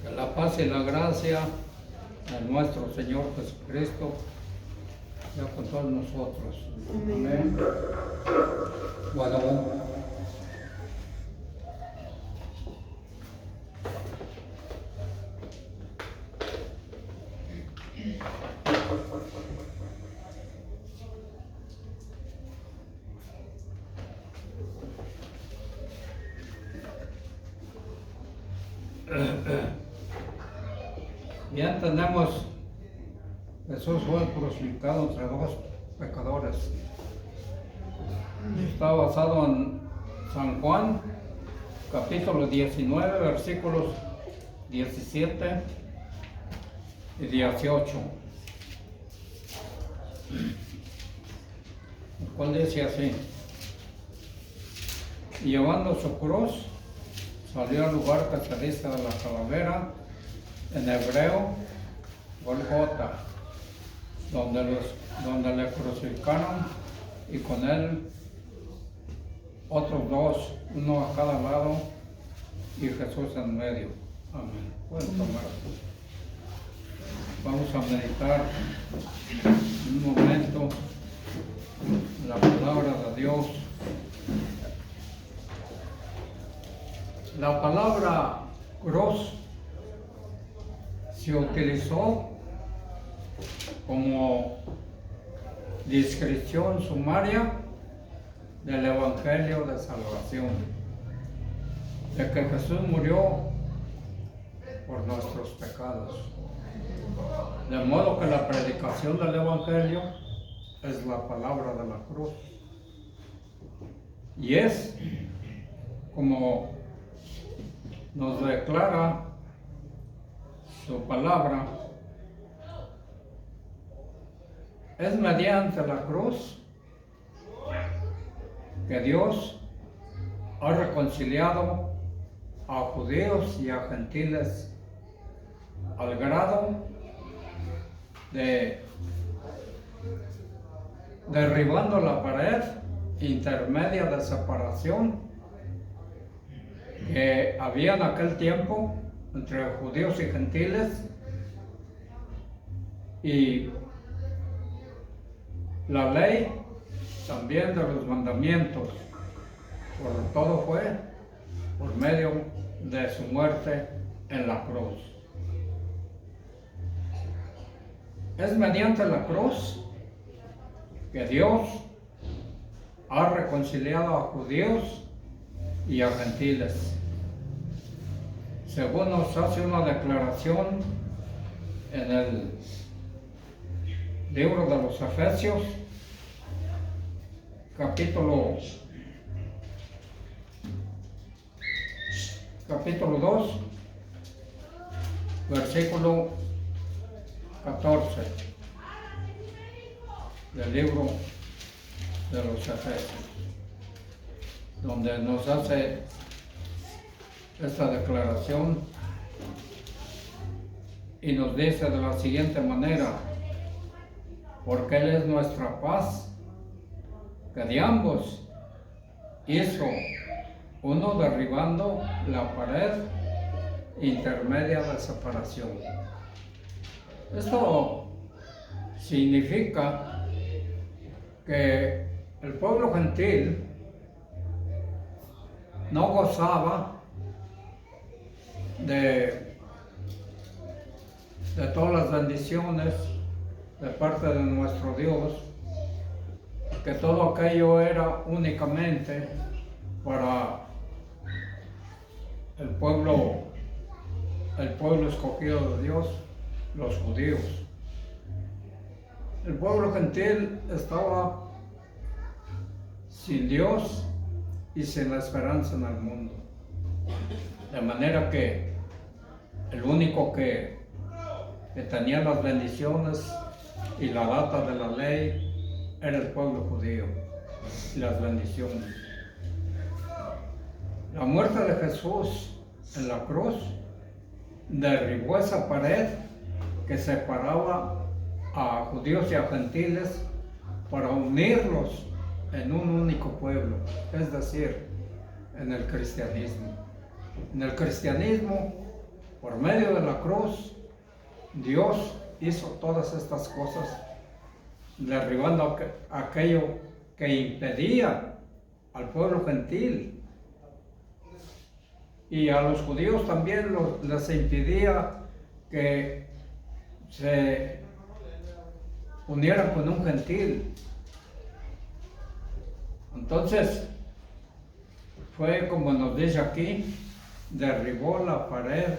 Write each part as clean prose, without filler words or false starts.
Que la paz y la gracia de nuestro Señor Jesucristo sea con todos nosotros. Amén. Bueno, bien, tenemos, Jesús fue crucificado entre dos pecadores. Está basado en San Juan, capítulo 19, versículos 17 y 18. El cual dice así: y llevando su cruz, salió al lugar que se dice de la calavera, en hebreo, Golgota, donde le crucificaron, y con él otros dos, uno a cada lado, y Jesús en medio. Amén. Pueden tomar. Vamos a meditar un momento la palabra de Dios. La palabra cruz se utilizó como descripción sumaria del Evangelio de Salvación, de que Jesús murió por nuestros pecados. De modo que la predicación del Evangelio es la palabra de la cruz. Y es como nos declara su palabra, es mediante la cruz que Dios ha reconciliado a judíos y a gentiles al grado de derribando la pared intermedia de separación que había en aquel tiempo entre judíos y gentiles, y la ley también de los mandamientos. Por todo fue por medio de su muerte en la cruz. Es mediante la cruz que Dios ha reconciliado a judíos y a gentiles. Según nos hace una declaración en el libro de los Efesios, capítulo 2, versículo 14 del libro de los Efesios, donde nos hace esta declaración y nos dice de la siguiente manera: porque Él es nuestra paz, que de ambos hizo uno, derribando la pared intermedia de separación. Esto significa que el pueblo gentil no gozaba de todas las bendiciones de parte de nuestro Dios, que todo aquello era únicamente para el pueblo escogido de Dios, los judíos. El pueblo gentil estaba sin Dios y sin la esperanza en el mundo. De manera que el único que tenía las bendiciones y la data de la ley era el pueblo judío, y las bendiciones. La muerte de Jesús en la cruz derribó esa pared que separaba a judíos y a gentiles para unirlos en un único pueblo. Es decir, en el cristianismo. En el cristianismo, por medio de la cruz, Dios hizo todas estas cosas, derribando aquello que impedía al pueblo gentil. Y a los judíos también les impedía que se unieran con un gentil. Entonces, fue como nos dice aquí, derribó la pared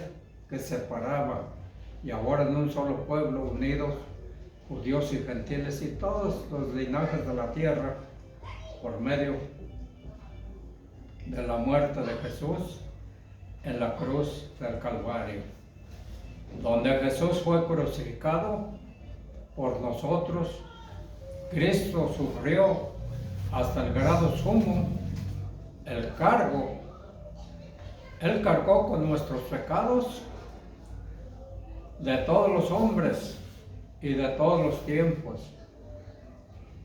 que separaba, y ahora en un solo pueblo unidos, judíos y gentiles y todos los linajes de la tierra, por medio de la muerte de Jesús en la cruz del Calvario, donde Jesús fue crucificado por nosotros. Cristo sufrió hasta el grado sumo el cargo. Él cargó con nuestros pecados de todos los hombres y de todos los tiempos.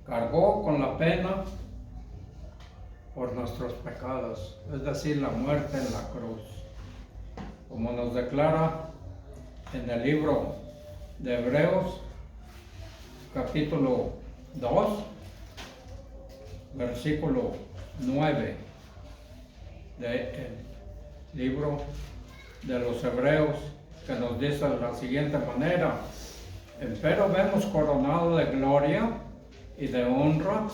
Cargó con la pena por nuestros pecados, es decir, la muerte en la cruz. Como nos declara en el libro de Hebreos, capítulo 2, versículo 9 del libro de los Hebreos, que nos dice de la siguiente manera: empero vemos coronado de gloria y de honra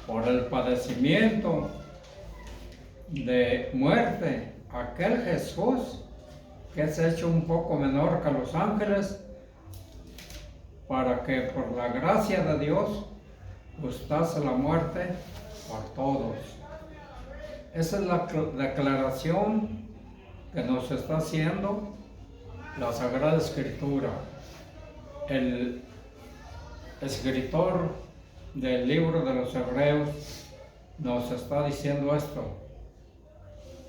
por el padecimiento de muerte aquel Jesús que es hecho un poco menor que los ángeles, para que por la gracia de Dios gustase la muerte por todos. Esa es la declaración que nos está haciendo la Sagrada Escritura. El escritor del libro de los Hebreos nos está diciendo esto,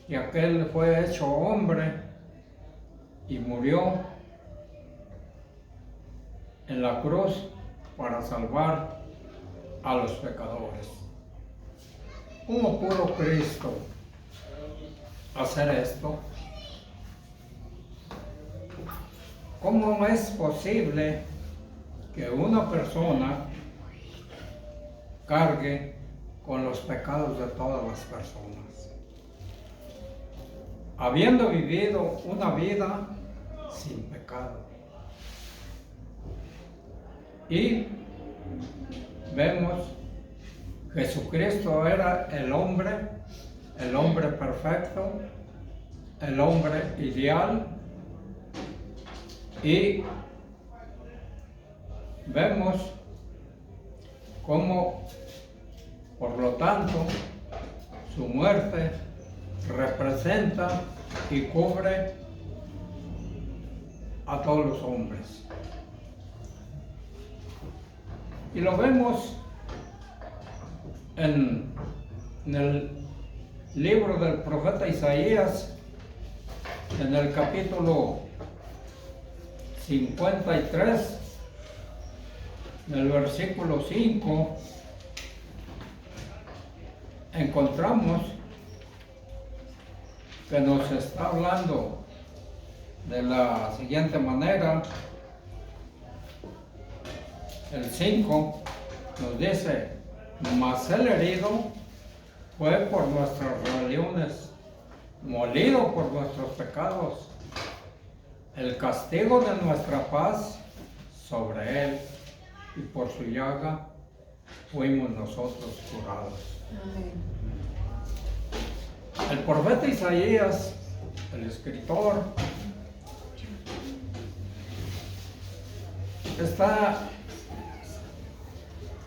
que aquel fue hecho hombre y murió en la cruz para salvar a los pecadores. ¿Cómo pudo Cristo hacer esto? ¿Cómo es posible que una persona cargue con los pecados de todas las personas, habiendo vivido una vida sin pecado? Y vemos, Jesucristo era el hombre perfecto, el hombre ideal, y vemos cómo, por lo tanto, su muerte representa y cubre a todos los hombres. Y lo vemos en el libro del profeta Isaías, en el capítulo 53, en el versículo 5, encontramos que nos está hablando de la siguiente manera. El 5 nos dice: mas el herido fue por nuestras rebeliones, molido por nuestros pecados. El castigo de nuestra paz sobre él, y por su llaga fuimos nosotros curados. Amén. El profeta Isaías, el escritor, está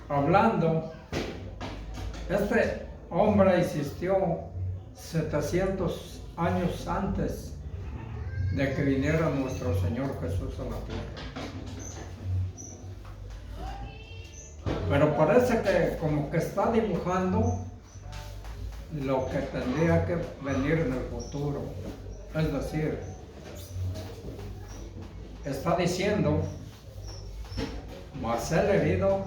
hablando. Este hombre existió 700 años antes de que viniera nuestro Señor Jesús a la tierra. Pero parece que como que está dibujando lo que tendría que venir en el futuro. Es decir, está diciendo: mas el herido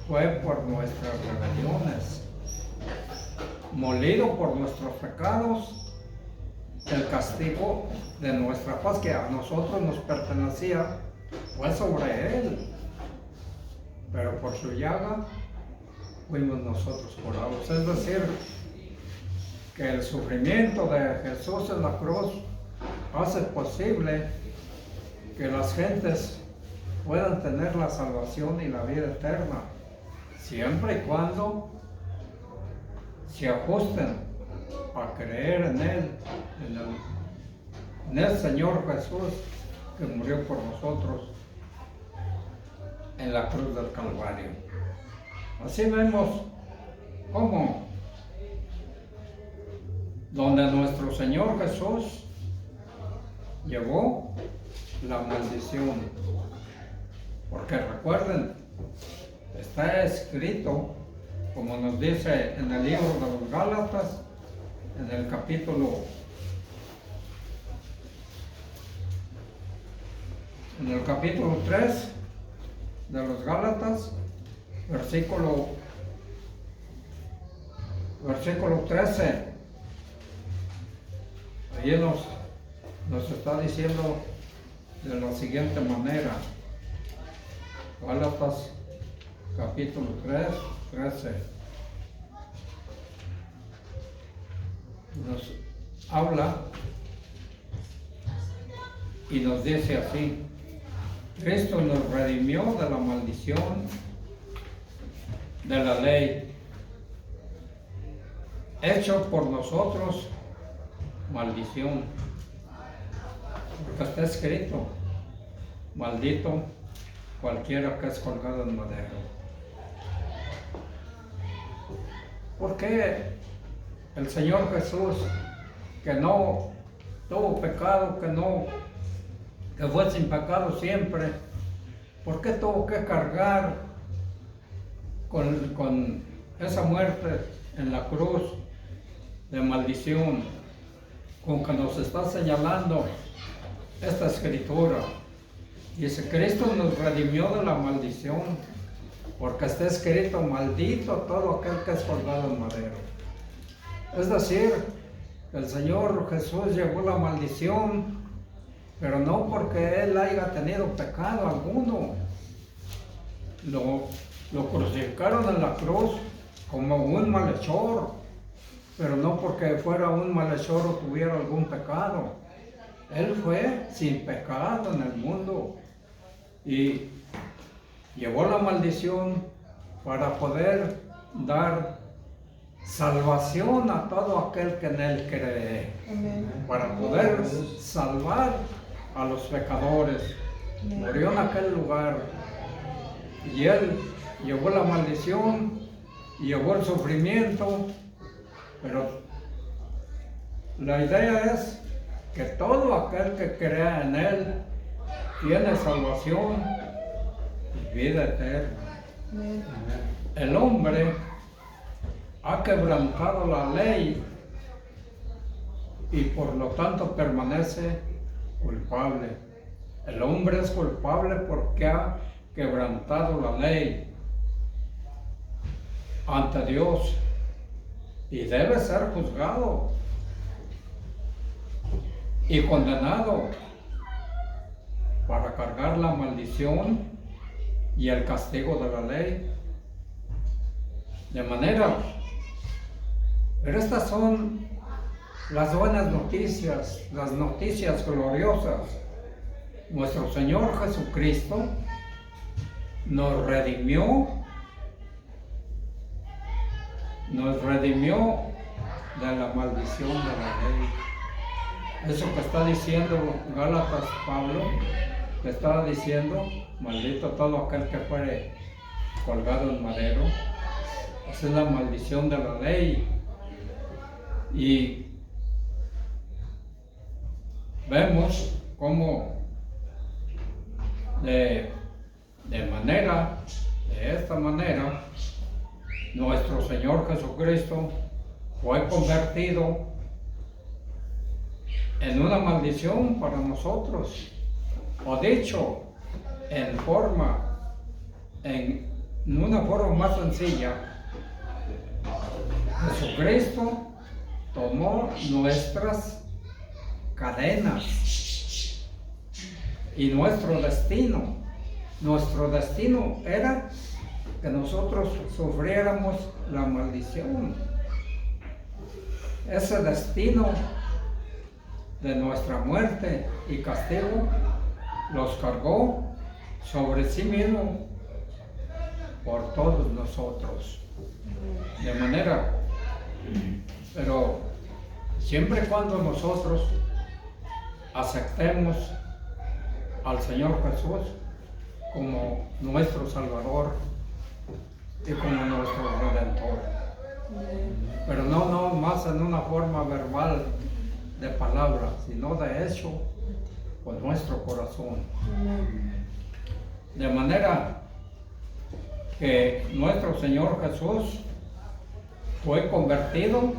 fue por nuestras rebeliones, molido por nuestros pecados, el castigo de nuestra paz que a nosotros nos pertenecía fue sobre él, pero por su llaga fuimos nosotros curados. Es decir, que el sufrimiento de Jesús en la cruz hace posible que las gentes puedan tener la salvación y la vida eterna, siempre y cuando se ajusten a creer en Él, en el Señor Jesús que murió por nosotros en la cruz del Calvario. Así vemos cómo donde nuestro Señor Jesús llevó la maldición, porque recuerden, está escrito, como nos dice en el libro de los Gálatas, en el capítulo 3 de los Gálatas, versículo 13, allí nos está diciendo de la siguiente manera. Gálatas capítulo 3, 13. Nos habla y nos dice así: Cristo nos redimió de la maldición de la ley, hecho por nosotros maldición, porque está escrito: maldito cualquiera que es colgado en madero. ¿Por qué el Señor Jesús, que no tuvo pecado, que fue sin pecado siempre, por qué tuvo que cargar con esa muerte en la cruz de maldición, con que nos está señalando esta escritura? Dice: Cristo nos redimió de la maldición, porque está escrito: maldito todo aquel que es colgado en madero. Es decir, el Señor Jesús llevó la maldición, pero no porque Él haya tenido pecado alguno. Lo crucificaron en la cruz como un malhechor, pero no porque fuera un malhechor o tuviera algún pecado. Él fue sin pecado en el mundo y llevó la maldición para poder dar salvación a todo aquel que en Él cree. Amén. Para poder salvar a los pecadores. Amén. Murió en aquel lugar y Él llevó la maldición, llevó el sufrimiento, pero la idea es que todo aquel que crea en Él tiene salvación y vida eterna. Amén. El hombre ha quebrantado la ley y por lo tanto permanece culpable. El hombre es culpable porque ha quebrantado la ley ante Dios y debe ser juzgado y condenado para cargar la maldición y el castigo de la ley. De manera, pero estas son las buenas noticias, las noticias gloriosas. Nuestro Señor Jesucristo nos redimió de la maldición de la ley. Eso que está diciendo Gálatas Pablo, que estaba diciendo: maldito todo aquel que fuere colgado en madero. Esa es la maldición de la ley. Y vemos cómo de esta manera, nuestro Señor Jesucristo fue convertido en una maldición para nosotros, o dicho en una forma más sencilla, Jesucristo tomó nuestras cadenas y nuestro destino. Nuestro destino era que nosotros sufriéramos la maldición. Ese destino de nuestra muerte y castigo los cargó sobre sí mismo por todos nosotros. De manera, pero siempre y cuando nosotros aceptemos al Señor Jesús como nuestro Salvador y como nuestro Redentor. Pero no más en una forma verbal de palabra, sino de hecho con nuestro corazón. De manera que nuestro Señor Jesús fue convertido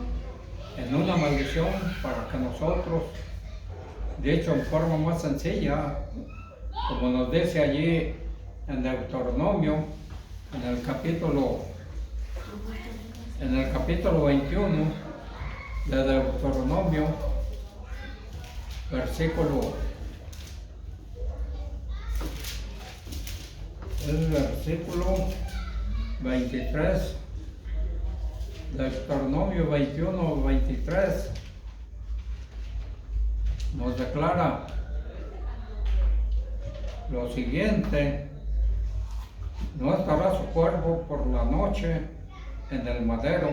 en una maldición para que nosotros, dicho en forma más sencilla, como nos dice allí en Deuteronomio, en el capítulo 21 de Deuteronomio, versículo 23, Deuteronomio 21, 23, nos declara lo siguiente: no estará su cuerpo por la noche en el madero,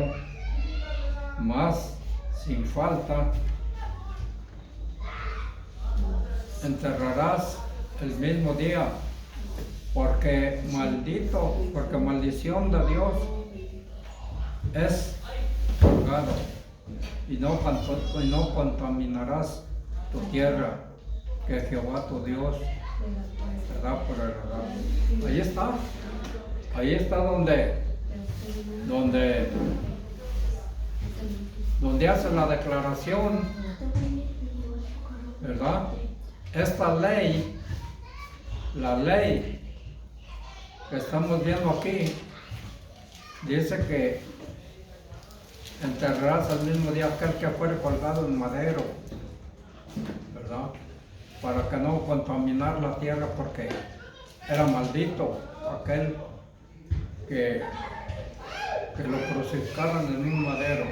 mas sin falta enterrarás el mismo día, porque maldición de Dios es purgado, y no contaminarás tu tierra que Jehová tu Dios te da por heredad. Ahí está donde hace la declaración, ¿verdad? Esta ley, la ley que estamos viendo aquí, dice que enterrarás el mismo día aquel que fuere colgado en madero, ¿verdad? Para que no contaminar la tierra, porque era maldito aquel que lo crucificaran en un madero.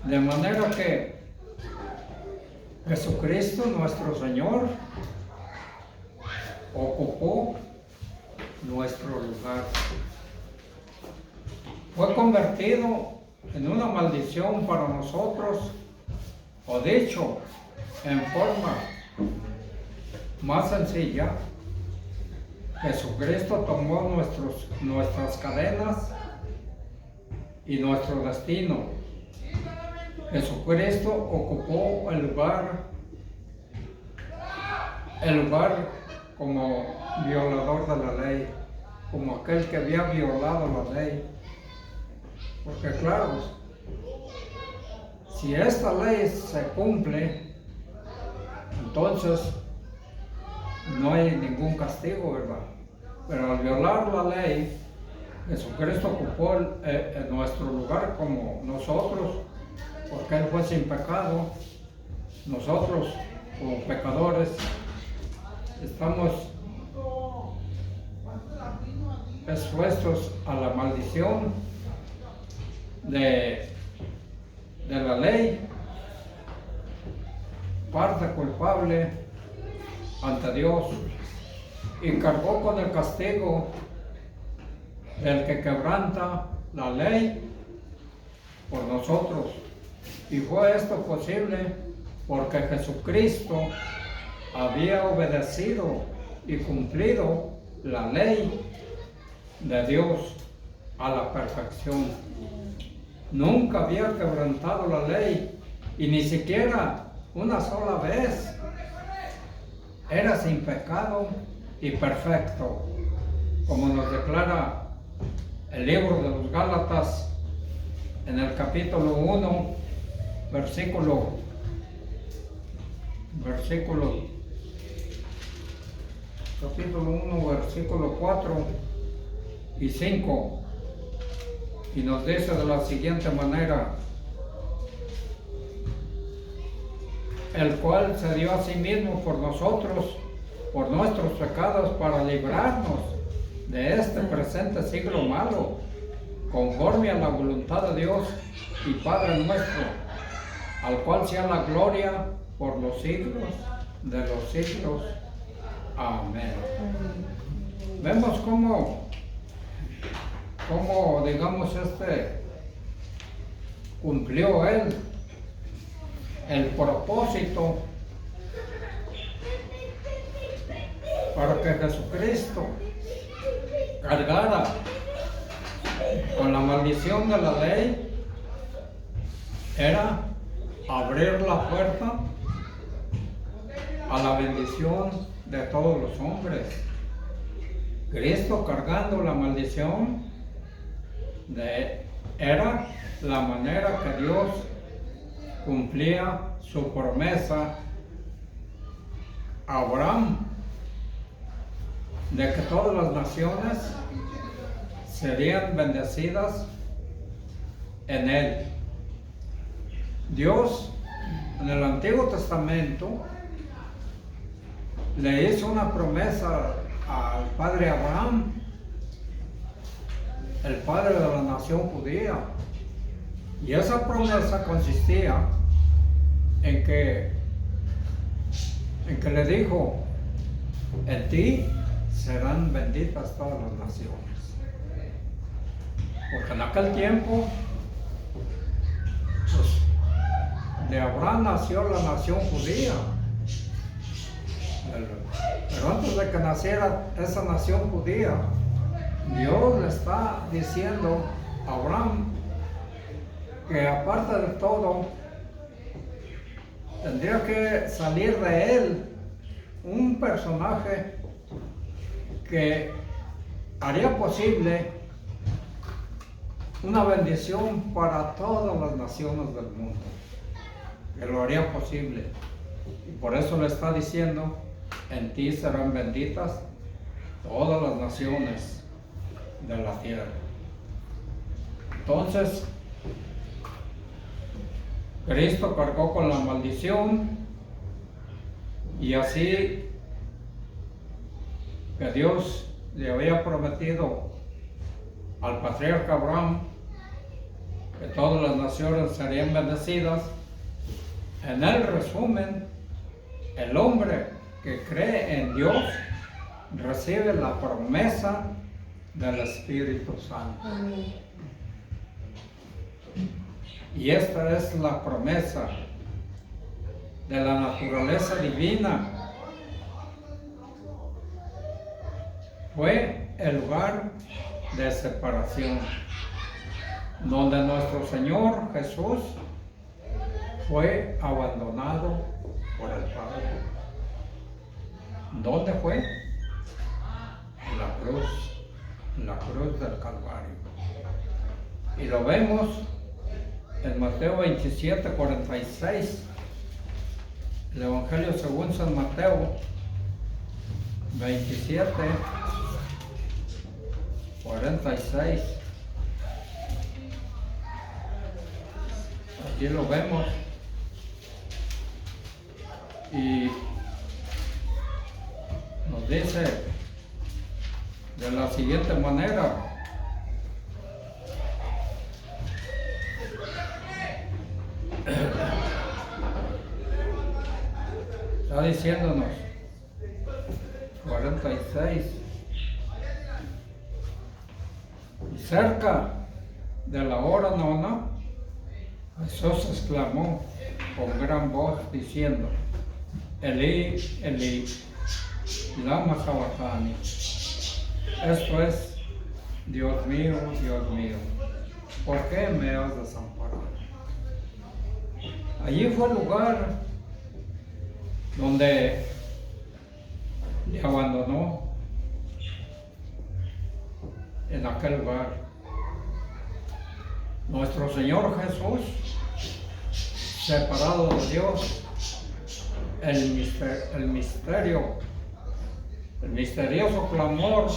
De manera que Jesucristo, nuestro Señor, ocupó nuestro lugar. Fue convertido en una maldición para nosotros, o dicho en forma más sencilla, Jesucristo tomó nuestras cadenas y nuestro destino. Jesucristo ocupó el lugar como violador de la ley, como aquel que había violado la ley. Porque claro, si esta ley se cumple, entonces no hay ningún castigo, ¿verdad? Pero al violar la ley, Jesucristo ocupó nuestro lugar como nosotros, porque Él fue sin pecado. Nosotros, como pecadores, estamos expuestos a la maldición de la ley, parte culpable ante Dios, y cargó con el castigo del que quebranta la ley por nosotros. Y fue esto posible porque Jesucristo había obedecido y cumplido la ley de Dios a la perfección. Nunca había quebrantado la ley, y ni siquiera una sola vez. Era sin pecado y perfecto, como nos declara el libro de los Gálatas en el capítulo 1, versículo capítulo 1, versículo 4 y 5. Y nos dice de la siguiente manera: el cual se dio a sí mismo por nosotros, por nuestros pecados, para librarnos de este presente siglo malo, conforme a la voluntad de Dios y Padre nuestro, al cual sea la gloria por los siglos de los siglos. Amén. Vemos cómo digamos, cumplió él el propósito para que Jesucristo cargara con la maldición de la ley. Era abrir la puerta a la bendición de todos los hombres. Cristo cargando la maldición era la manera que Dios cumplía su promesa a Abraham de que todas las naciones serían bendecidas en él. Dios en el Antiguo Testamento le hizo una promesa al padre Abraham, el padre de la nación judía, y esa promesa consistía en que le dijo: en ti serán benditas todas las naciones. Porque en aquel tiempo, pues, de Abraham nació la nación judía. Pero antes de que naciera esa nación judía, Dios le está diciendo a Abraham que aparte de todo, tendría que salir de él un personaje que haría posible una bendición para todas las naciones del mundo, que lo haría posible. Y por eso le está diciendo: en ti serán benditas todas las naciones de la tierra. Entonces, Cristo cargó con la maldición, y así que Dios le había prometido al patriarca Abraham que todas las naciones serían bendecidas. En el resumen, el hombre que cree en Dios recibe la promesa del Espíritu Santo. Amén. Y esta es la promesa de la naturaleza divina. Fue el lugar de separación donde nuestro Señor Jesús fue abandonado por el Padre. ¿Dónde fue? La cruz del Calvario. Y lo vemos en Mateo 27, 46. El Evangelio según San Mateo 27, 46. Aquí lo vemos. Y nos dice de la siguiente manera: está diciéndonos 46: y cerca de la hora nona, Jesús exclamó con gran voz diciendo: Elí, Elí, lama sabacthani. Esto es: Dios mío, ¿por qué me has desamparado? Allí fue el lugar donde le abandonó, en aquel lugar. Nuestro Señor Jesús, separado de Dios, el misterioso clamor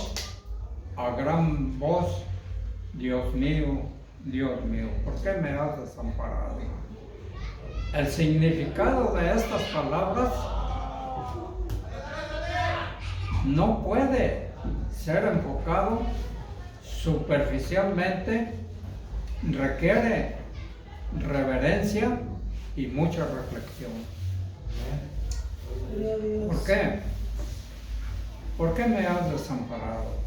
a gran voz: Dios mío, Dios mío, ¿por qué me has desamparado? El significado de estas palabras no puede ser enfocado superficialmente, requiere reverencia y mucha reflexión. ¿Por qué? ¿Por qué me has desamparado?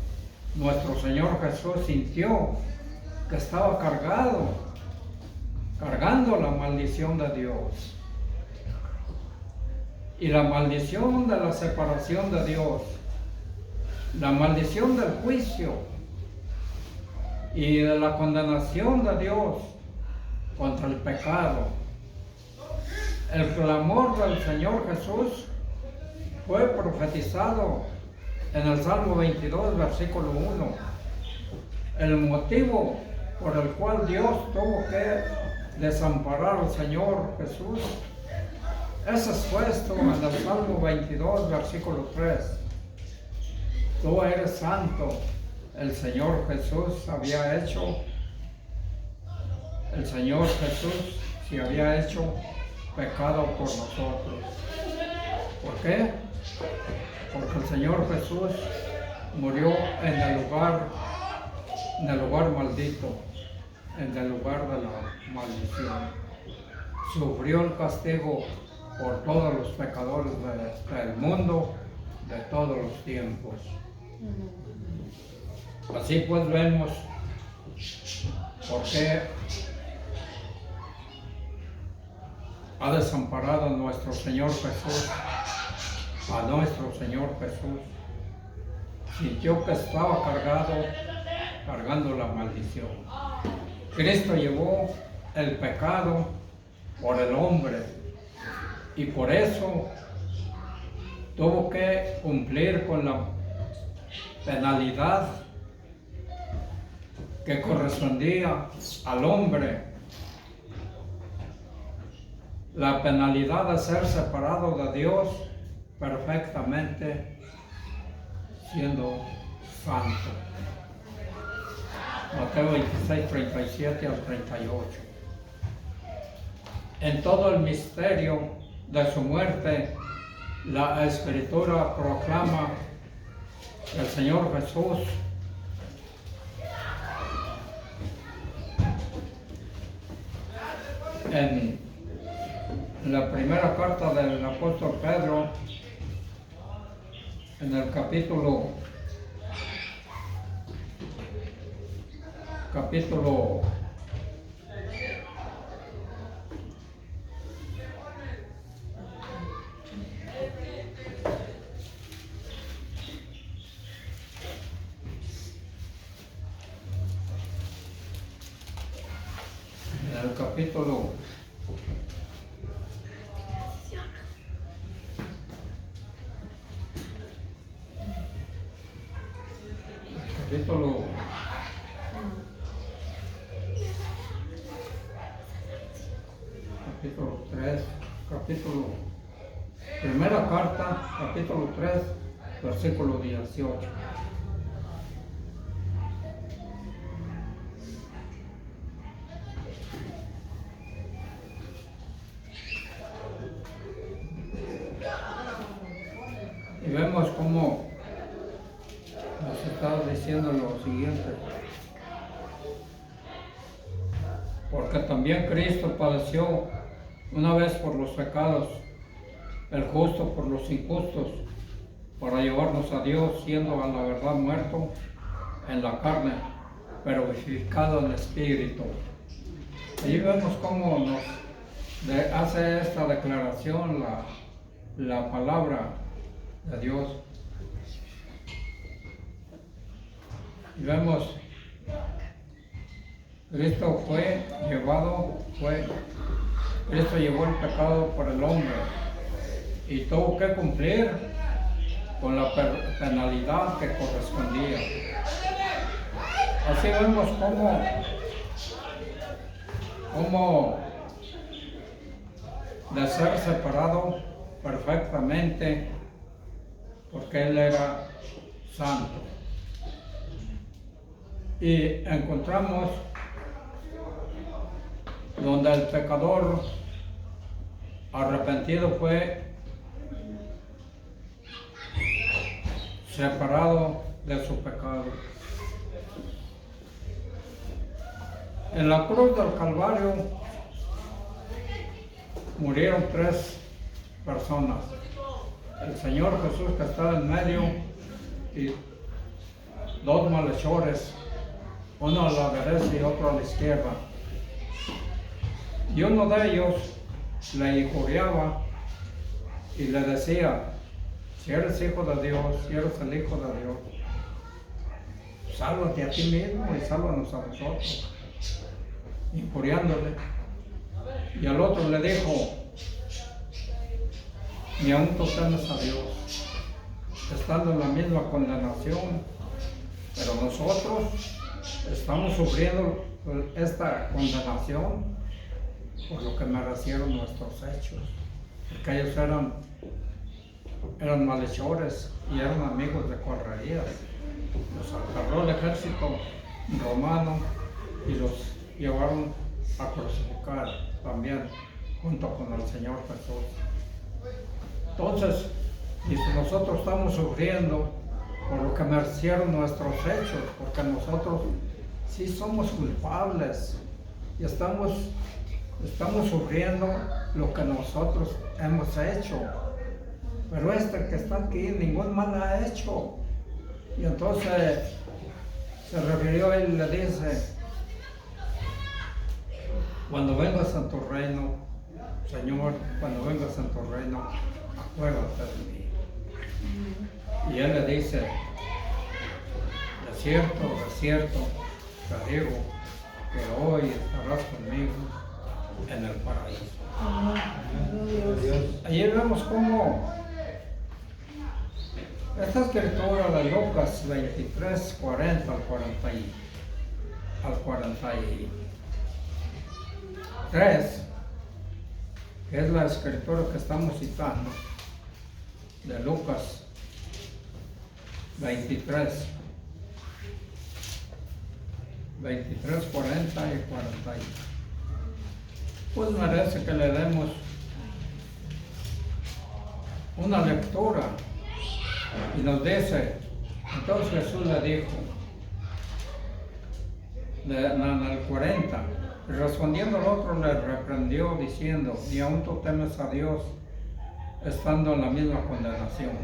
Nuestro Señor Jesús sintió que estaba cargando la maldición de Dios. Y la maldición de la separación de Dios, la maldición del juicio y de la condenación de Dios contra el pecado. El clamor del Señor Jesús fue profetizado en el Salmo 22, versículo 1. El motivo por el cual Dios tuvo que desamparar al Señor Jesús es expuesto en el Salmo 22, versículo 3. Tú eres santo. El Señor Jesús se había hecho pecado por nosotros. ¿Por qué? Porque el Señor Jesús murió en el lugar maldito, en el lugar de la maldición. Sufrió el castigo por todos los pecadores del mundo, de todos los tiempos. Así pues vemos por qué ha desamparado a nuestro Señor Jesús, sintió que estaba cargando la maldición. Cristo llevó el pecado por el hombre y por eso tuvo que cumplir con la penalidad que correspondía al hombre, la penalidad de ser separado de Dios perfectamente, siendo santo. Mateo 26, 37 al 38. En todo el misterio de su muerte, la Escritura proclama que el Señor Jesús en la primera carta del apóstol Pedro, en el capítulo 3, versículo 18. Y vemos cómo nos está diciendo lo siguiente. Porque también Cristo padeció una vez por los pecados, el justo por los injustos, para llevarnos a Dios, siendo a la verdad muerto en la carne, pero vivificado en el Espíritu. Allí vemos cómo nos hace esta declaración la palabra de Dios. Y vemos, Cristo llevó el pecado por el hombre y tuvo que cumplir con la penalidad que correspondía. Así vemos cómo de ser separado perfectamente, porque Él era santo. Y encontramos donde el pecador arrepentido fue separado de su pecado. En la cruz del Calvario murieron 3 personas. El Señor Jesús, que estaba en medio, y 2 malhechores, uno a la derecha y otro a la izquierda. Y uno de ellos le injuriaba y le decía: si eres hijo de Dios, si eres el hijo de Dios, sálvate a ti mismo y sálvanos a nosotros, injuriándole. Y al otro le dijo: ni aún tú temes a Dios, estando en la misma condenación, pero nosotros estamos sufriendo esta condenación por lo que merecieron nuestros hechos, porque ellos eran malhechores y eran amigos de correrías. Los agarró el ejército romano y los llevaron a crucificar también junto con el Señor Jesús. Entonces, y si nosotros estamos sufriendo por lo que merecieron nuestros hechos, porque nosotros sí somos culpables y estamos sufriendo lo que nosotros hemos hecho. Pero este que está aquí ningún mal ha hecho. Y entonces se refirió a él y le dice: cuando vengas a tu reino, Señor, cuando vengas a tu reino, acuérdate de mí. Y él le dice: de cierto, te digo que hoy estarás conmigo en el paraíso. Allí vemos cómo esta escritura de Lucas 23, 40 al 43, que es la escritura que estamos citando, de Lucas 23, 40 y 41. Pues merece que le demos una lectura. Y nos dice: entonces Jesús le dijo, en el 40, y respondiendo el otro le reprendió diciendo: ni aún tú temes a Dios, estando en la misma condenación.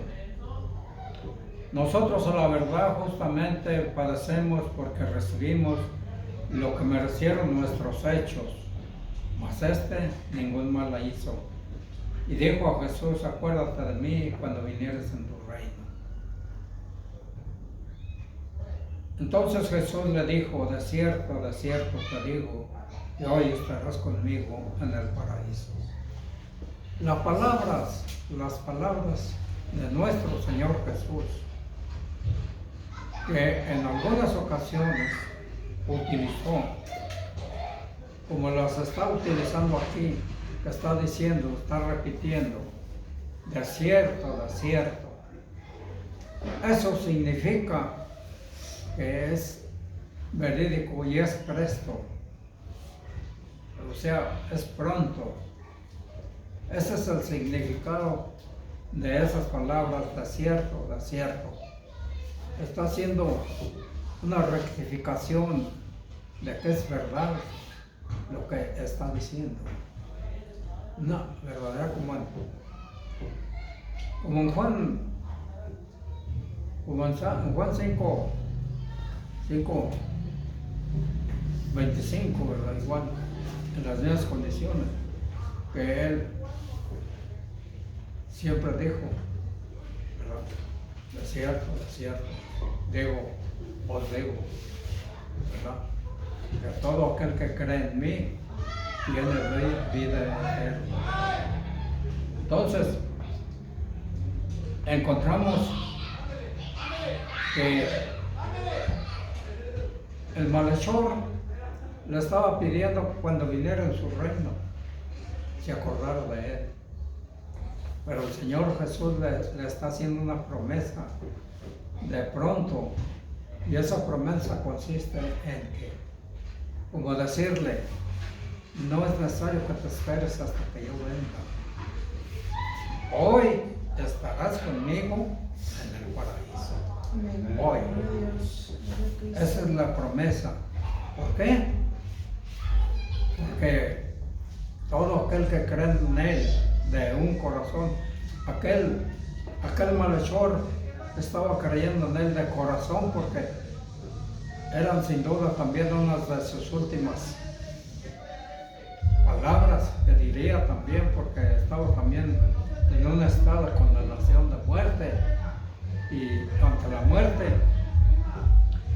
Nosotros, a la verdad, justamente padecemos porque recibimos lo que merecieron nuestros hechos, mas este ningún mal la hizo. Y dijo a Jesús: acuérdate de mí cuando vinieres en tu reino. Entonces Jesús le dijo: de cierto te digo, que hoy estarás conmigo en el paraíso. Las palabras de nuestro Señor Jesús, que en algunas ocasiones utilizó, como las está utilizando aquí, que está diciendo, está repitiendo: de cierto. Eso significa que es verídico y es presto, o sea, es pronto. Ese es el significado de esas palabras: de cierto. Está haciendo una rectificación de que es verdad lo que está diciendo. Una verdadera como en Juan 5, 25, ¿verdad? Igual, en las mismas condiciones, que él siempre dijo, ¿verdad? De cierto, os digo, ¿verdad? Que todo aquel que cree en mí tiene vida eterna. Entonces, encontramos que el malhechor le estaba pidiendo cuando viniera en su reino se acordara de él. Pero el Señor Jesús le está haciendo una promesa de pronto, y esa promesa consiste en que, como decirle: no es necesario que te esperes hasta que yo venga. Hoy estarás conmigo en el paraíso. Hoy. Esa es la promesa. ¿Por qué? Porque todo aquel que cree en Él de un corazón, aquel malhechor estaba creyendo en Él de corazón, porque eran sin duda también unas de sus últimas palabras que diría también, porque estaba también en un estado de condenación de muerte. Y ante la muerte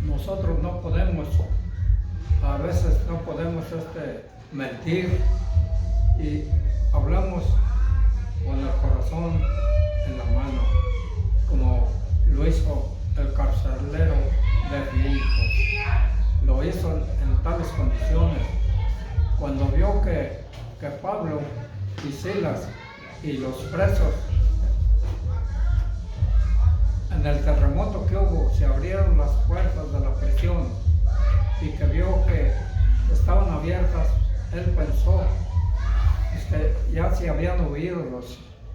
nosotros no podemos, a veces no podemos mentir, y hablamos con el corazón en la mano, como lo hizo el carcelero de Filipos. Lo hizo en tales condiciones. Cuando vio que Pablo y Silas y los presos, en el terremoto que hubo, se abrieron las puertas de la prisión, y que vio que estaban abiertas, él pensó que ya se habían huido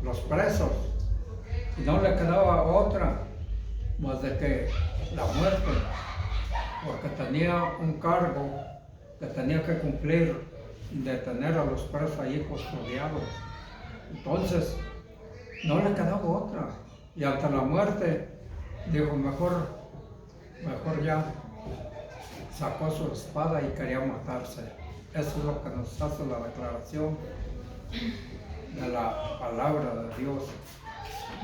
los presos, y no le quedaba otra más de que la muerte, porque tenía un cargo que tenía que cumplir, de tener a los presos allí custodiados. Entonces no le quedaba otra, y ante la muerte dijo, mejor ya. Sacó su espada y quería matarse. Eso es lo que nos hace la declaración de la palabra de Dios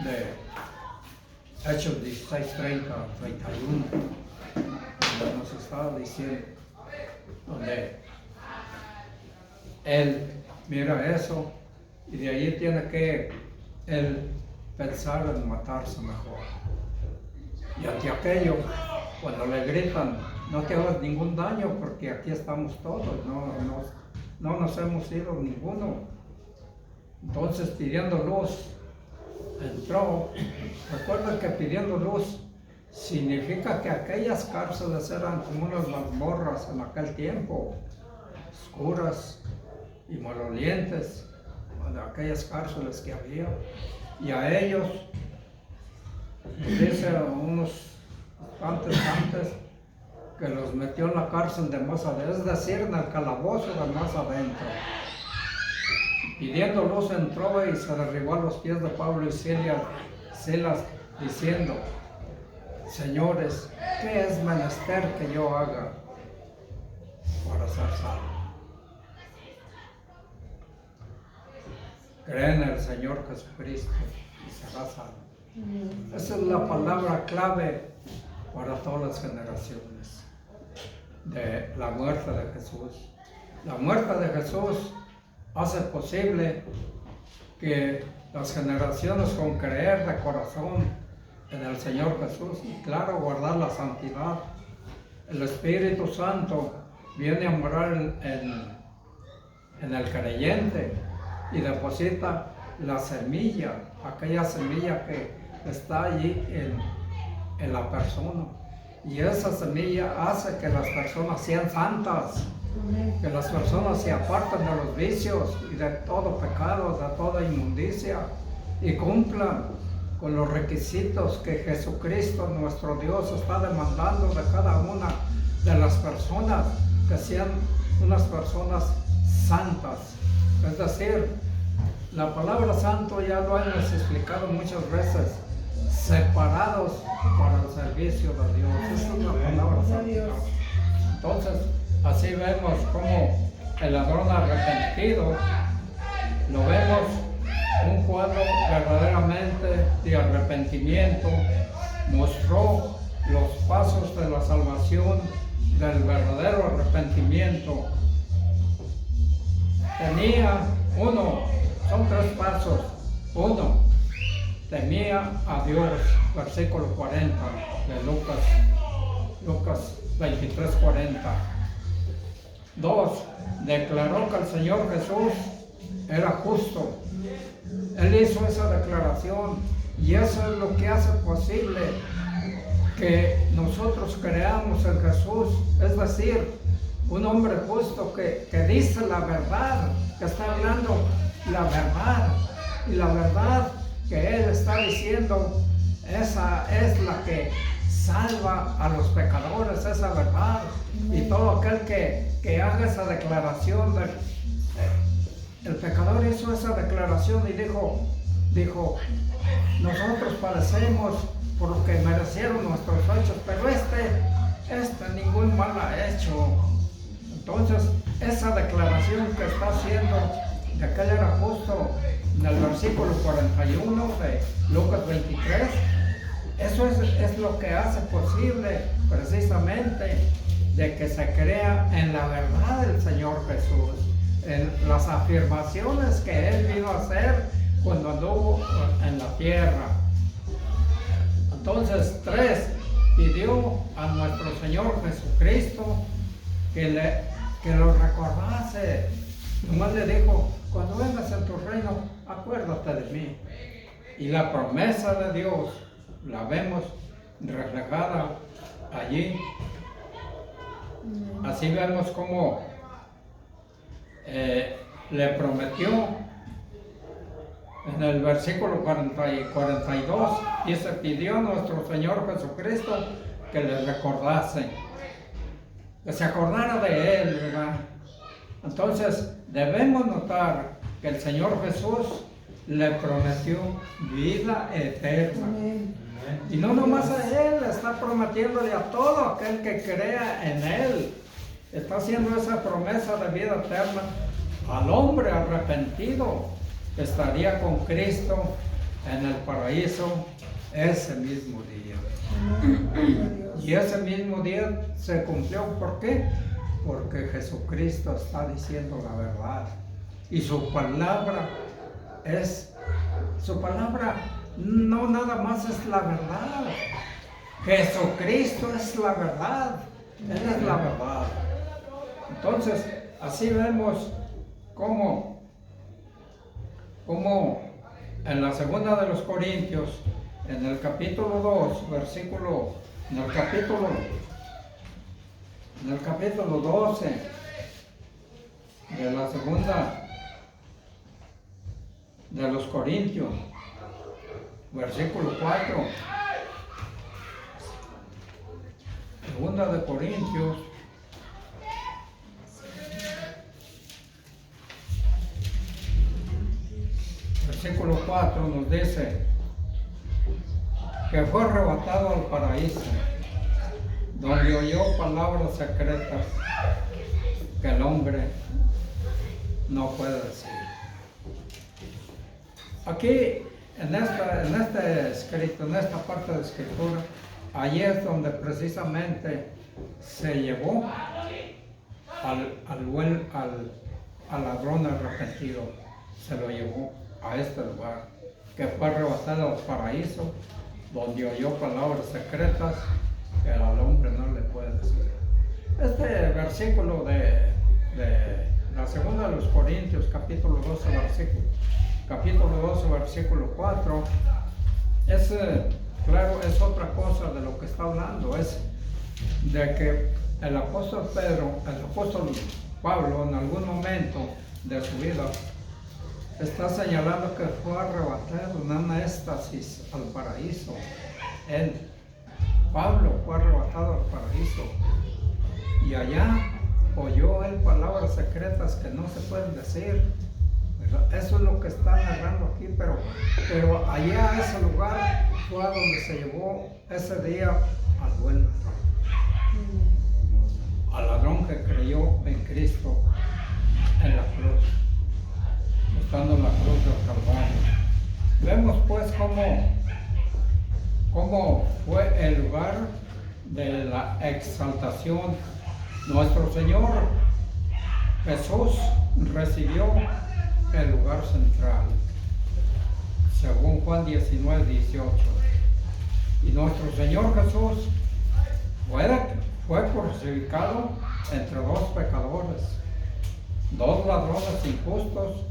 de Hechos 16:30-31, donde nos está diciendo, donde él mira eso, y de ahí tiene que él pensar en matarse mejor. Y ante aquello, cuando le gritan, no te hagas ningún daño porque aquí estamos todos, no nos hemos ido ninguno. Entonces, pidiendo luz, entró. Recuerda que pidiendo luz significa que aquellas cárceles eran como unas mazmorras en aquel tiempo, oscuras y malolientes, de aquellas cárceles que había. Y a ellos, dice unos antes, que los metió en la cárcel de más adentro, es decir, en el calabozo de más adentro. Pidiendo luz entró y se derribó a los pies de Pablo y Silas, diciendo, señores, ¿qué es menester que yo haga para ser salvo? Cree en el Señor Jesucristo y será salvo. Esa es la palabra clave para todas las generaciones de la muerte de Jesús. La muerte de Jesús hace posible que las generaciones, con creer de corazón en el Señor Jesús y claro, guardar la santidad, el Espíritu Santo viene a morar en el creyente y deposita la semilla, aquella semilla que está allí en la persona. Y esa semilla hace que las personas sean santas, que las personas se aparten de los vicios y de todo pecado, de toda inmundicia, y cumplan con los requisitos que Jesucristo, nuestro Dios, está demandando de cada una de las personas, que sean unas personas santas. Es decir, la palabra santo ya lo hemos explicado muchas veces, separados para el servicio de Dios. Esa es la palabra santidad. Entonces, así vemos como el ladrón arrepentido, lo vemos un cuadro verdaderamente de arrepentimiento, mostró los pasos de la salvación, del verdadero arrepentimiento. Tenía son 3 pasos. 1, temía a Dios, versículo 40 de Lucas 23:40. 2, declaró que el Señor Jesús era justo. Él hizo esa declaración, y eso es lo que hace posible que nosotros creamos en Jesús. Es decir, un hombre justo que dice la verdad, que está hablando la verdad. Y la verdad que él está diciendo, esa es la que salva a los pecadores, esa verdad. Y todo aquel que haga esa declaración, el pecador hizo esa declaración y dijo, nosotros padecemos por lo que merecieron nuestros hechos, pero este ningún mal ha hecho. Entonces, esa declaración que está haciendo de que él era justo, en el versículo 41 de Lucas 23, eso es lo que hace posible precisamente de que se crea en la verdad del Señor Jesús, en las afirmaciones que Él vino a hacer cuando anduvo en la tierra. Entonces, 3, pidió a nuestro Señor Jesucristo que lo recordase. Nomás le dijo, cuando vengas en tu reino, acuérdate de mí. Y la promesa de Dios la vemos reflejada allí. Así vemos cómo le prometió en el versículo 40 y 42, y se pidió a nuestro Señor Jesucristo que le recordase, que se acordara de Él, ¿verdad? Entonces debemos notar que el Señor Jesús le prometió vida eterna. Y no nomás a Él, está prometiéndole a todo aquel que crea en Él. Está haciendo esa promesa de vida eterna al hombre arrepentido, que estaría con Cristo en el paraíso ese mismo día. Y ese mismo día se cumplió. ¿Por qué? Porque Jesucristo está diciendo la verdad. Y su palabra no nada más es la verdad. Jesucristo es la verdad. Él es la verdad. Entonces, así vemos cómo en la segunda de los Corintios, en el capítulo 2, en el capítulo 12 de la segunda de los Corintios, versículo 4, segunda de Corintios, versículo 4 nos dice que fue arrebatado al paraíso, donde oyó palabras secretas que el hombre no puede decir. Aquí, en este escrito, en esta parte de escritura, allí es donde precisamente se llevó al ladrón arrepentido, se lo llevó a este lugar, que fue arrebatado al paraíso, donde oyó palabras secretas que al hombre no le puede decir. Este versículo de la segunda de los Corintios, capítulo 12, versículo 4, claro, es otra cosa de lo que está hablando, es de que el apóstol Pablo, en algún momento de su vida, está señalando que fue arrebatado en una éxtasis al paraíso. Pablo fue arrebatado al paraíso y allá oyó él palabras secretas que no se pueden decir, ¿verdad? Eso es lo que está narrando aquí, pero allá, ese lugar, fue a donde se llevó ese día al buen ladrón, al ladrón que creyó en Cristo en la cruz, estando en la cruz del Calvario. Vemos pues cómo fue el lugar de la exaltación. Nuestro Señor Jesús recibió el lugar central, según Juan 19, 18. Y nuestro Señor Jesús fue crucificado entre dos pecadores, dos ladrones injustos.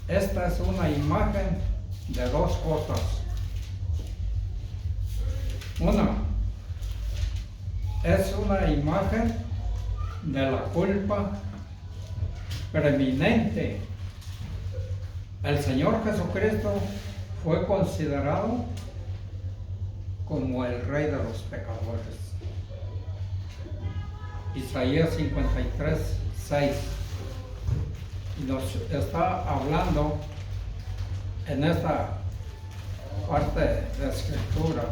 Esta es una imagen de dos cosas. Una, es una imagen de la culpa preeminente. El Señor Jesucristo fue considerado como el Rey de los pecadores. Isaías 53, 6. Y nos está hablando en esta parte de escritura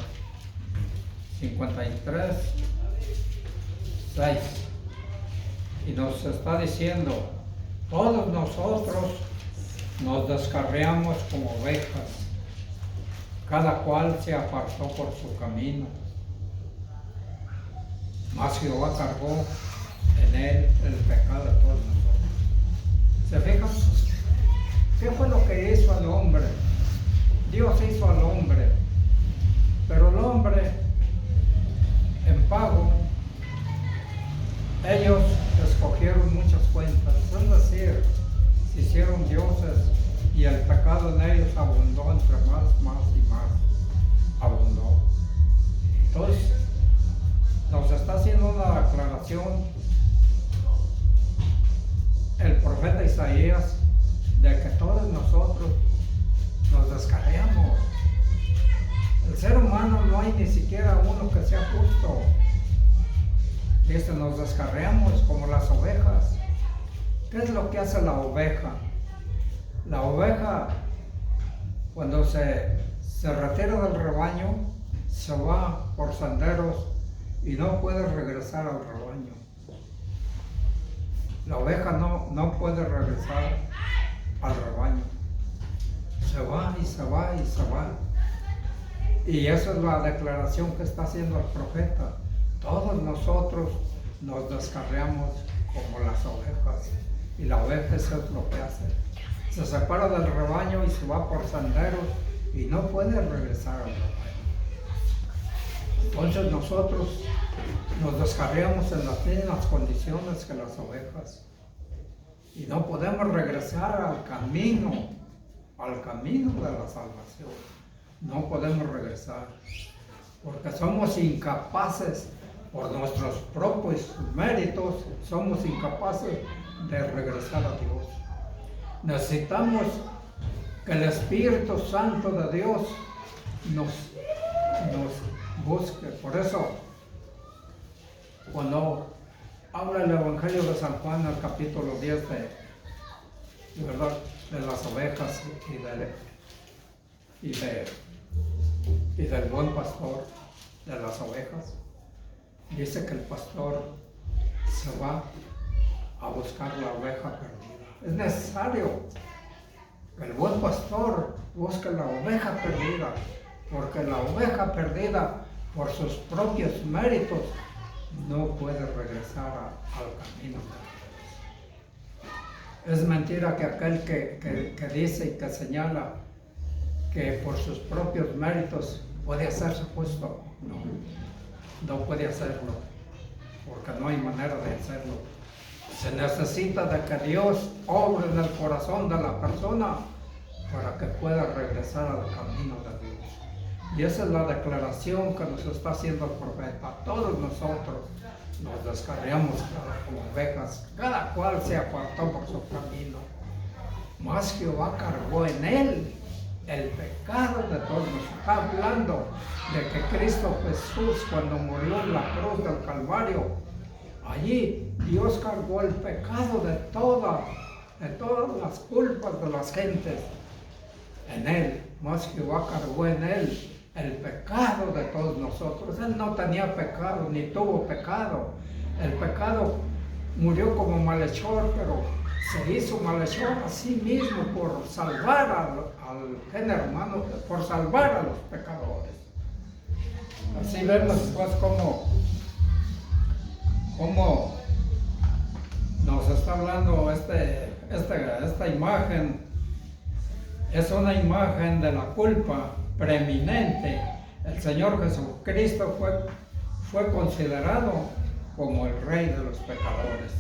53, 6. Y nos está diciendo, todos nosotros nos descarriamos como ovejas, cada cual se apartó por su camino, mas Jehová cargó en él el pecado de todos nosotros. ¿Se fijan? ¿Qué fue lo que hizo al hombre? Dios hizo al hombre, pero el hombre, en pago, ellos escogieron muchas cuentas, es decir, se hicieron dioses y el pecado en ellos abundó entre más y más abundó. Entonces, nos está haciendo una aclaración el profeta Isaías de que todos nosotros nos descarriamos. El ser humano no hay ni siquiera uno que sea justo. Dice, nos descarriamos como las ovejas. ¿Qué es lo que hace la oveja? La oveja, cuando se retira del rebaño, se va por senderos y no puede regresar al rebaño. La oveja no puede regresar al rebaño. Se va y se va y se va. Y esa es la declaración que está haciendo el profeta. Todos nosotros nos descarriamos como las ovejas. Y la oveja eso es lo que hace. Se separa del rebaño y se va por senderos y no puede regresar al rebaño. Entonces nosotros nos descarriamos en las mismas condiciones que las ovejas. Y no podemos regresar al camino de la salvación. No podemos regresar, porque somos incapaces, por nuestros propios méritos, somos incapaces de regresar a Dios. Necesitamos que el Espíritu Santo de Dios nos busque. Por eso, cuando habla el Evangelio de San Juan, el capítulo 10 de las ovejas y del buen pastor de las ovejas, dice que el pastor se va a buscar la oveja perdida. Es necesario que el buen pastor busque la oveja perdida, porque la oveja perdida, por sus propios méritos, no puede regresar al camino de Dios. Es mentira que aquel que dice y que señala que por sus propios méritos puede hacerse justo. No puede hacerlo, porque no hay manera de hacerlo. Se necesita de que Dios obre en el corazón de la persona para que pueda regresar al camino de Dios. Y esa es la declaración que nos está haciendo el profeta. Todos nosotros nos descarriamos como ovejas, cada cual se apartó por su camino. Mas Jehová cargó en él el pecado de todos. Nos está hablando de que Cristo Jesús, cuando murió en la cruz del Calvario, allí Dios cargó el pecado de todas las culpas de las gentes en él. Mas Jehová cargó en él el pecado de todos nosotros. Él no tenía pecado, ni tuvo pecado. El pecado murió como malhechor, pero se hizo malhechor a sí mismo por salvar al género humano, por salvar a los pecadores. Así vemos pues cómo nos está hablando esta imagen. Es una imagen de la culpa preeminente. El Señor Jesucristo fue considerado como el Rey de los pecadores.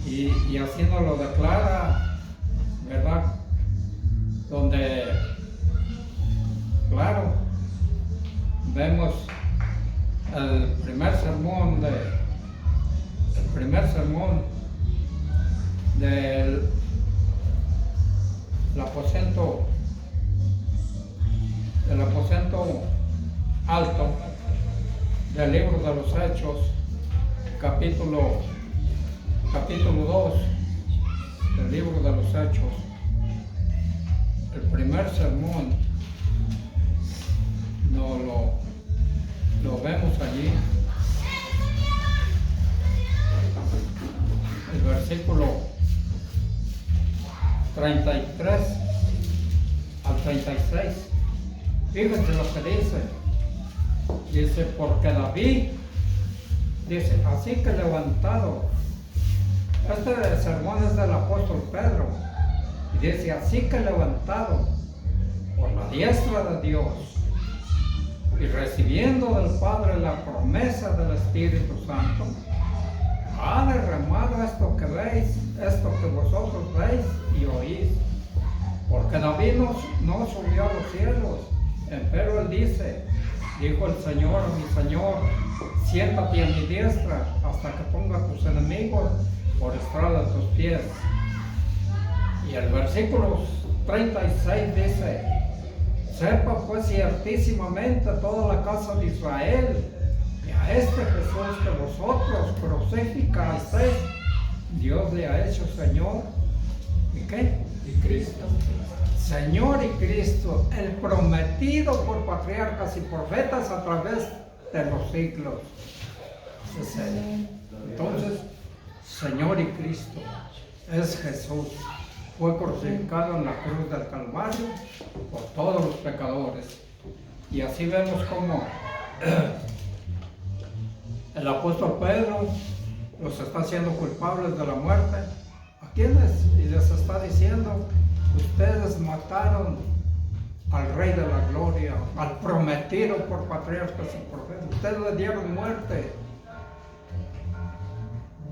Y así nos lo declara, ¿verdad? Donde, claro, vemos el primer sermón de Hechos, capítulo 2 del libro de los Hechos, el primer sermón, lo vemos allí, el versículo 33 al 36. Fíjense lo que dice. Dice, porque David, dice, así que levantado, este sermón es del apóstol Pedro, y dice, así que levantado por la diestra de Dios y recibiendo del Padre la promesa del Espíritu Santo, ha derramado esto que veis, esto que vosotros veis y oís, porque David no subió a los cielos, pero él dice, dijo el Señor a mi Señor, siéntate a mi diestra hasta que ponga a tus enemigos por estrado de tus pies. Y el versículo 36 dice, sepa pues ciertísimamente toda la casa de Israel, que a este Jesús que vosotros crucificasteis, Dios le ha hecho Señor. ¿Y qué? Y Cristo. Señor y Cristo, el prometido por patriarcas y profetas a través de los siglos. Es Él. Entonces, Señor y Cristo es Jesús. Fue crucificado en la cruz del Calvario por todos los pecadores. Y así vemos como el apóstol Pedro los está haciendo culpables de la muerte. ¿A quiénes? Y les está diciendo, ustedes mataron al Rey de la Gloria, al prometido por patriarcas y profetas. Ustedes le dieron muerte.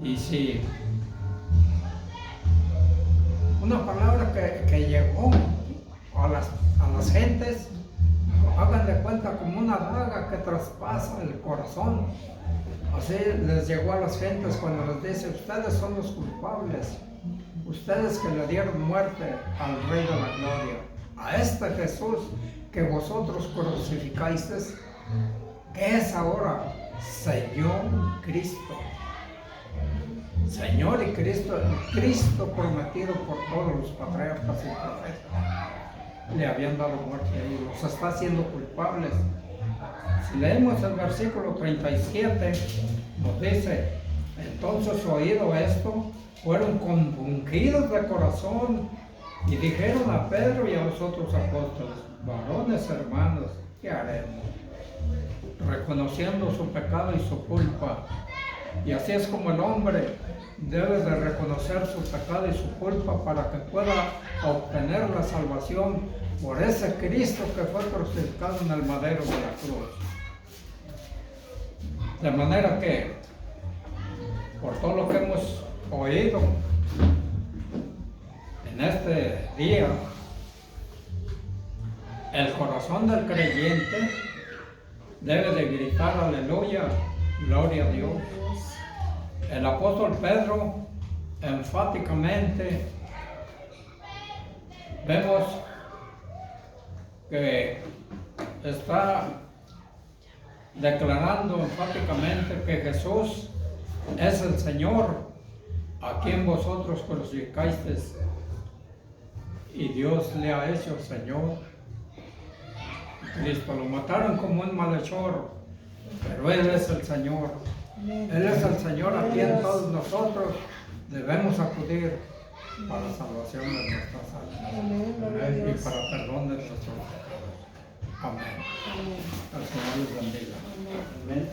Y si una palabra que llegó a las gentes, hagan de cuenta como una daga que traspasa el corazón. Así les llegó a las gentes cuando les dice, ustedes son los culpables, ustedes que le dieron muerte al Rey de la Gloria, a este Jesús que vosotros crucificasteis, que es ahora Señor Cristo. Señor y Cristo, el Cristo prometido por todos los patriarcas y profetas, le habían dado muerte ahí, los está haciendo culpables. Si leemos el versículo 37, nos dice, entonces oído esto, fueron compungidos de corazón y dijeron a Pedro y a los otros apóstoles, varones hermanos, ¿qué haremos? Reconociendo su pecado y su culpa. Y así es como el hombre debe de reconocer su pecado y su culpa para que pueda obtener la salvación por ese Cristo que fue crucificado en el madero de la cruz. De manera que, por todo lo que hemos oído en este día, el corazón del creyente debe de gritar aleluya, gloria a Dios. El apóstol Pedro enfáticamente vemos que está declarando enfáticamente que Jesús es el Señor a quien vosotros crucificasteis y Dios le ha hecho Señor. Cristo lo mataron como un malhechor, pero Él es el Señor. Él es el Señor a quien todos nosotros debemos acudir para la salvación de nuestras almas y para perdón de nuestros pecados. Amén. El Señor les bendiga. Amén.